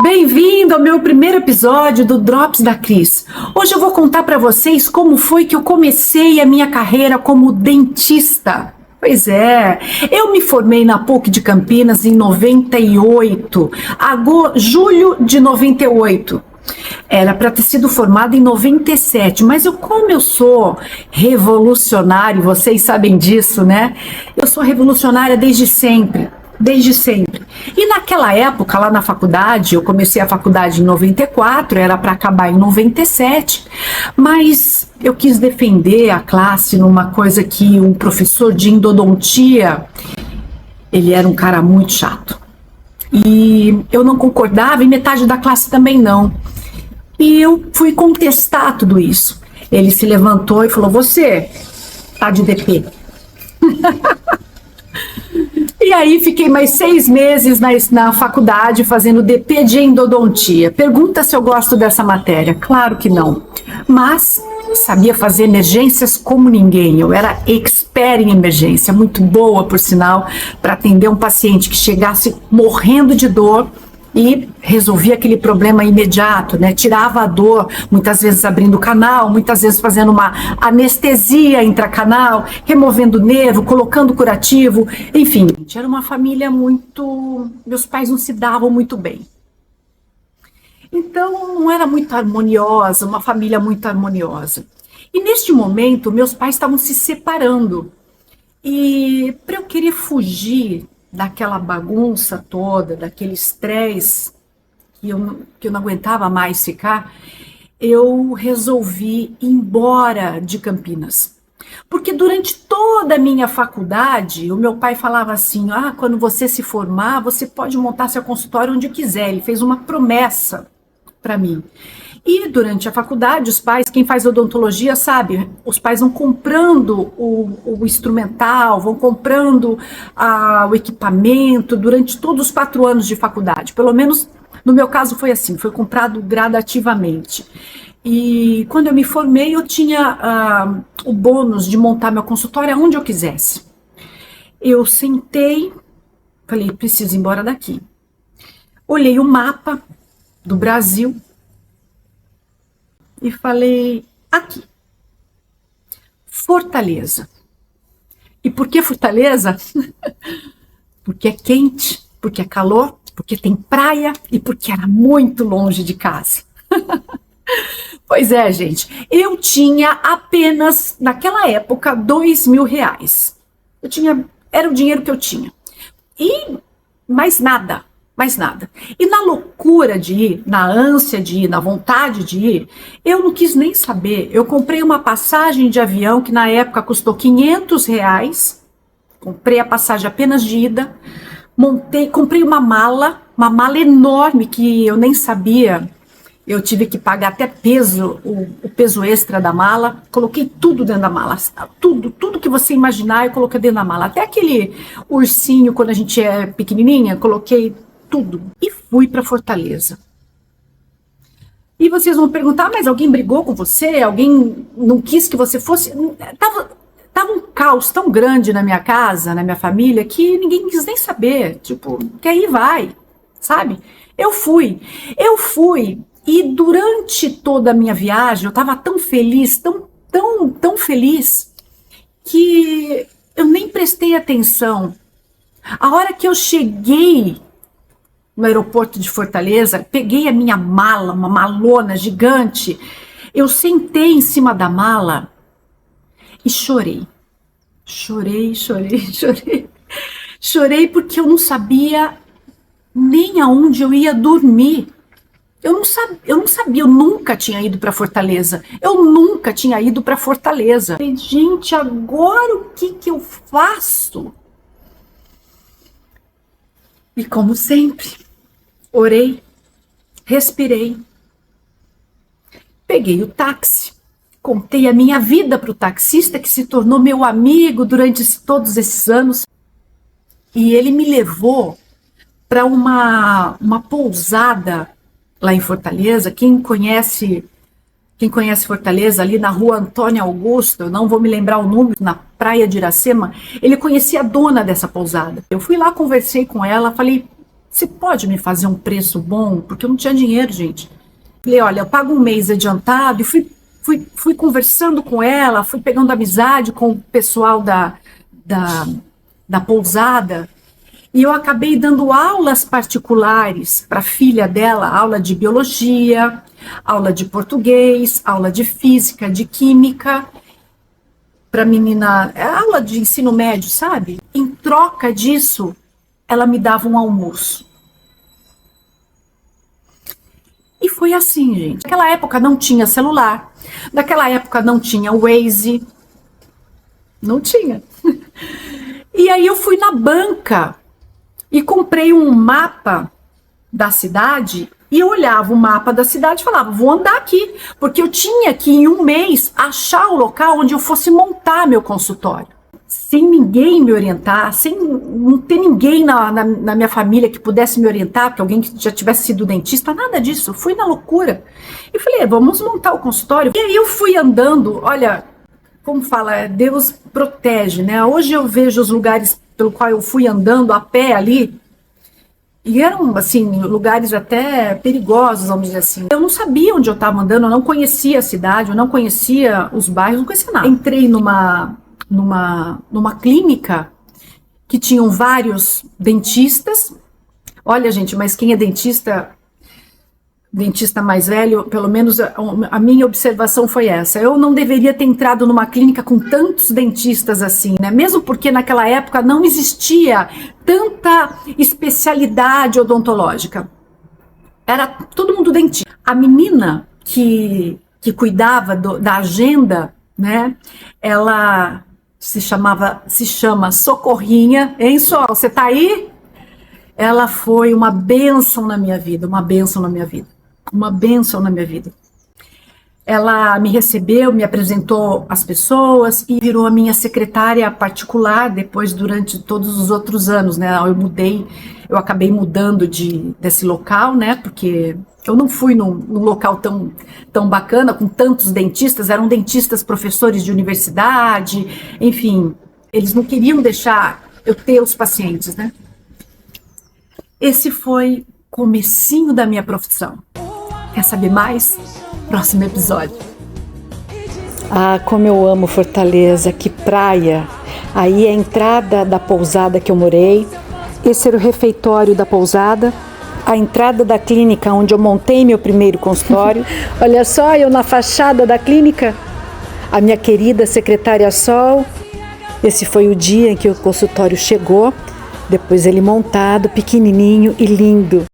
Bem-vindo ao meu primeiro episódio do Drops da Cris. Hoje eu vou contar para vocês como foi que eu comecei a minha carreira como dentista. Pois é, eu me formei na PUC de Campinas em 98, julho de 98. Era para ter sido formada em 97, mas como eu sou revolucionária, vocês sabem disso, né? Eu sou revolucionária desde sempre. Desde sempre. E naquela época, lá na faculdade, eu comecei a faculdade em 94, era para acabar em 97, mas eu quis defender a classe numa coisa que um professor de endodontia, ele era um cara muito chato. E eu não concordava e metade da classe também não. E eu fui contestar tudo isso. Ele se levantou e falou: "Você tá de DP." E aí fiquei mais 6 meses na faculdade fazendo DP de endodontia. Pergunta se eu gosto dessa matéria. Claro que não. Mas sabia fazer emergências como ninguém. Eu era expert em emergência, muito boa, por sinal, para atender um paciente que chegasse morrendo de dor e resolvia aquele problema imediato, né? Tirava a dor, muitas vezes abrindo o canal, muitas vezes fazendo uma anestesia intracanal, removendo o nervo, colocando curativo, enfim. Era uma família muito... Meus pais não se davam muito bem. Então, não era muito harmoniosa, uma família muito harmoniosa. E neste momento, meus pais estavam se separando. E para eu querer fugir daquela bagunça toda, daquele estresse que eu não aguentava mais ficar, eu resolvi ir embora de Campinas. Porque durante toda a minha faculdade, o meu pai falava assim: quando você se formar, você pode montar seu consultório onde quiser. Ele fez uma promessa para mim. E durante a faculdade, os pais, quem faz odontologia sabe, os pais vão comprando o instrumental, vão comprando o equipamento durante todos os 4 anos de faculdade. Pelo menos no meu caso foi assim, foi comprado gradativamente. E quando eu me formei, eu tinha o bônus de montar meu consultório onde eu quisesse. Eu sentei, falei: preciso ir embora daqui. Olhei o mapa do Brasil e falei: aqui, Fortaleza. E por que Fortaleza? Porque é quente, porque é calor, porque tem praia e porque era muito longe de casa. Pois é, gente, eu tinha apenas, naquela época, R$ 2.000. Era o dinheiro que eu tinha. E mais nada. Mais nada. E na loucura de ir, na ânsia de ir, na vontade de ir, eu não quis nem saber. Eu comprei uma passagem de avião que na época custou R$ 500. Comprei a passagem apenas de ida. Comprei uma mala enorme que eu nem sabia. Eu tive que pagar até peso, o peso extra da mala. Coloquei tudo dentro da mala. Tudo que você imaginar eu coloquei dentro da mala. Até aquele ursinho quando a gente é pequenininha, coloquei tudo. E fui para Fortaleza. E vocês vão perguntar: mas alguém brigou com você? Alguém não quis que você fosse? Tava um caos tão grande na minha casa, na minha família, que ninguém quis nem saber. Tipo, que aí vai, sabe? Eu fui. E durante toda a minha viagem, eu tava tão feliz, tão feliz, que eu nem prestei atenção. A hora que eu cheguei no aeroporto de Fortaleza, peguei a minha mala, uma malona gigante, eu sentei em cima da mala e chorei. Chorei porque eu não sabia nem aonde eu ia dormir. Eu não sabia, eu nunca tinha ido para Fortaleza. Falei: gente, agora o que eu faço? E como sempre, orei, respirei, peguei o táxi, contei a minha vida para o taxista, que se tornou meu amigo durante todos esses anos, e ele me levou para uma pousada lá em Fortaleza. Quem conhece Fortaleza, ali na rua Antônio Augusto, eu não vou me lembrar o número, na praia de Iracema, ele conhecia a dona dessa pousada. Eu fui lá, conversei com ela, falei: você pode me fazer um preço bom? Porque eu não tinha dinheiro, gente. Falei, olha, eu pago um mês adiantado. E fui conversando com ela, fui pegando amizade com o pessoal da pousada. E eu acabei dando aulas particulares para a filha dela, aula de biologia, aula de português, aula de física, de química, para a menina, aula de ensino médio, sabe? Em troca disso, ela me dava um almoço. E foi assim, gente. Naquela época não tinha celular, naquela época não tinha Waze, não tinha. E aí eu fui na banca e comprei um mapa da cidade e eu olhava o mapa da cidade e falava, vou andar aqui, porque eu tinha que em um mês achar o local onde eu fosse montar meu consultório. Sem ninguém me orientar, sem não ter ninguém na minha família que pudesse me orientar, que alguém que já tivesse sido dentista, nada disso. Eu fui na loucura. E falei, vamos montar o consultório. E aí eu fui andando, olha, como fala, Deus protege, né? Hoje eu vejo os lugares pelo qual eu fui andando a pé ali, e eram, assim, lugares até perigosos, vamos dizer assim. Eu não sabia onde eu estava andando, eu não conhecia a cidade, eu não conhecia os bairros, não conhecia nada. Entrei numa clínica que tinham vários dentistas. Olha, gente, mas quem é dentista mais velho, pelo menos a minha observação foi essa. Eu não deveria ter entrado numa clínica com tantos dentistas assim, né? Mesmo porque naquela época não existia tanta especialidade odontológica. Era todo mundo dentista. A menina que cuidava da agenda, né? Ela se chama Socorrinha, hein, Sol? Você tá aí? Ela foi uma bênção na minha vida, uma bênção na minha vida. Uma bênção na minha vida. Ela me recebeu, me apresentou as pessoas e virou a minha secretária particular depois, durante todos os outros anos, né? Eu acabei mudando desse local, né? Porque eu não fui num local tão bacana, com tantos dentistas, eram dentistas professores de universidade, enfim, eles não queriam deixar eu ter os pacientes, né? Esse foi o comecinho da minha profissão. Quer saber mais? Próximo episódio. Ah, como eu amo Fortaleza, que praia! Aí é a entrada da pousada que eu morei. Esse era o refeitório da pousada. A entrada da clínica onde eu montei meu primeiro consultório. Olha só, eu na fachada da clínica. A minha querida secretária Sol. Esse foi o dia em que o consultório chegou. Depois ele montado, pequenininho e lindo.